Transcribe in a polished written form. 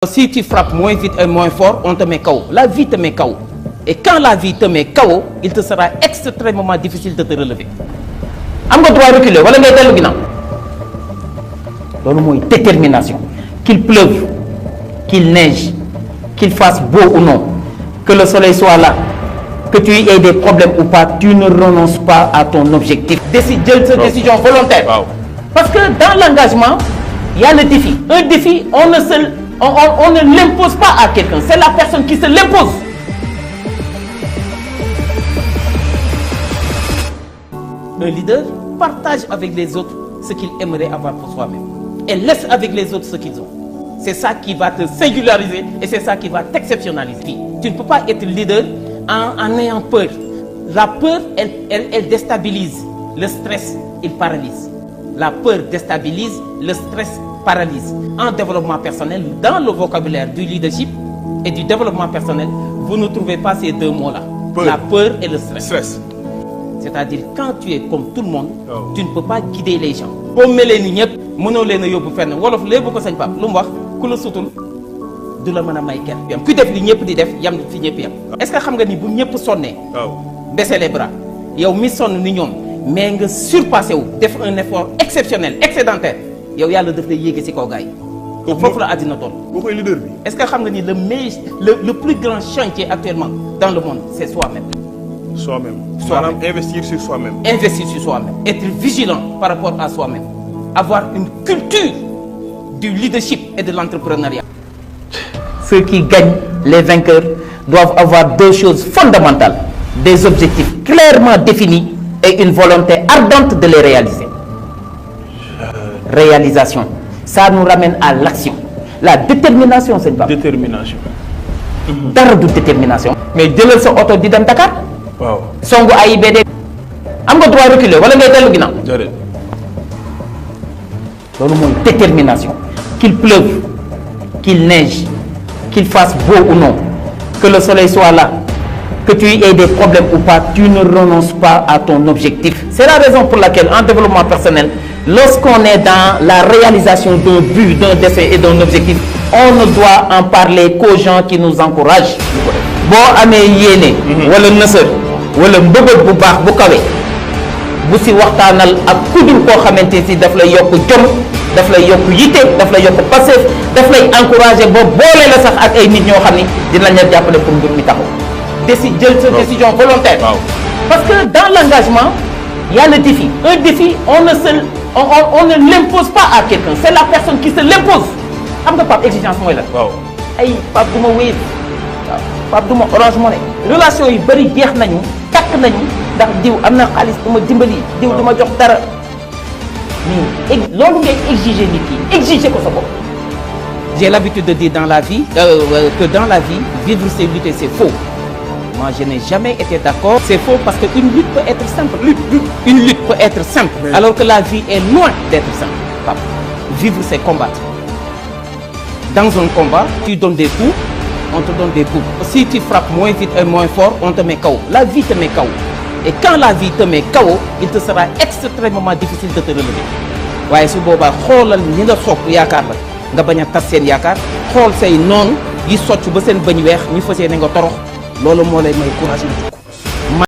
Si tu frappes moins vite et moins fort, on te met KO. La vie te met KO. Et quand la vie te met KO, il te sera extrêmement difficile de te relever. Am nga droit reculer wala ngay dellu ginnaaw. Loolu mooy détermination. Qu'il pleuve, qu'il neige, qu'il fasse beau ou non, que le soleil soit là, que tu aies des problèmes ou pas, tu ne renonces pas à ton objectif. Jël sa décision volontaire. Wow. Parce que dans l'engagement, il y a le défi. Un défi, on ne l'impose pas à quelqu'un, c'est la personne qui se l'impose. Un leader partage avec les autres ce qu'il aimerait avoir pour soi-même et laisse avec les autres ce qu'ils ont. C'est ça qui va te singulariser et c'est ça qui va t'exceptionnaliser. Tu ne peux pas être leader en ayant peur. La peur, elle déstabilise. Le stress, il paralyse. La peur déstabilise, le stress paralyse. En développement personnel, dans le vocabulaire du leadership et du développement personnel, vous ne trouvez pas ces deux mots-là. La peur et le stress. C'est-à-dire quand tu es comme tout le monde, tu ne peux pas guider les gens. Boo melee ni ñëpp mënoo leen a yóbbu fenn wolof léegi ko sañ Pape lu mu wax ku la sutul du la mën a may kenn. ku def li ñëpp di def yam fi ñëpp yam. Est-ce que xam nga ni bu ñëpp sonnee. baisser les bras yow mi sonn ni ñoom mais nga surpassé wu def un effort exceptionnel excédentaire yow yàlla daf lay yéege ci kaw gars yi. foofu la àddina toll. boo koy leader bi. Est-ce que xam nga ni le plus grand chantier actuellement dans le monde c'est soi-même. Maanaam investir sur soi-même. Investir sur soi-même. Être vigilant par rapport à soi-même. Avoir une culture du leadership et de l'entrepreneuriat. Ceux qui gagnent, les vainqueurs, doivent avoir deux choses fondamentales. Des objectifs clairement définis et une volonté ardente de les réaliser. Réalisation. Ça nous ramène à l'action. La détermination, c'est pas. Détermination. Dara du détermination. Mais jëlal sa oto di dem Dakar. waaw songu AIBD. am nga droit reculer wala ngay dellu ginnaaw. déedéet. loolu mooy détermination. Qu'il pleuve, qu'il neige, qu'il fasse beau ou non, que le soleil soit là, que tu aies des problèmes ou pas, tu ne renonces pas à ton objectif. C'est la raison pour laquelle en développement personnel, lorsqu'on est dans la réalisation d'un but, d'un dessein et d'un objectif, on ne doit en parler qu'aux gens qui nous encouragent. boo amee yéene. wala nësër wala mbëbët bu baax bu kawe bu si waxtaanal ak kudul koo xamante si daf lay yokk jom daf lay yokk yitte daf lay yokk passif daf lay encourager ba boole la sax ak ay nit ñoo xam ni dinañ la jàppale pour mbir mi taxaw. jël sa décision volontaire. Parce que dans l'engagement il y a le défi. Un défi on ne l'impose pas à quelqu'un, c'est la personne qui se l'impose. Xam nga Pape exigence mooy la. ay Pape du ma wéy. Pape du ma Orange Money relation yu bëri jeex nañu takk nañu ndax diw am na xaalis du ma dimbali diw du ma jox dara mais loolu ngay exiger nit ki exiger ko sa bopp. J'ai l'habitude de dire dans la vie que dans la vie vivre c'est lutter c'est faux. Moi je n'ai jamais été d'accord. C'est faux parce que une lutte peut être simple. Une lutte peut être simple alors que la vie est loin d'être simple. Pape, vivre c'est combattre. Dans un combat tu donnes des coups. On te donne des coups. Si tu frappes moins vite et moins fort, on te met KO. La vie te met KO. Et quand la vie te met KO, il te sera extrêmement difficile de te relever. waaye su boobaa xoolal ñi nga sopp yaakaar la nga bañ a tas seen yaakaar xool say noonu yi socc ba seen bëñ weex ñu fas yéene nga torox loolu moo lay may courage.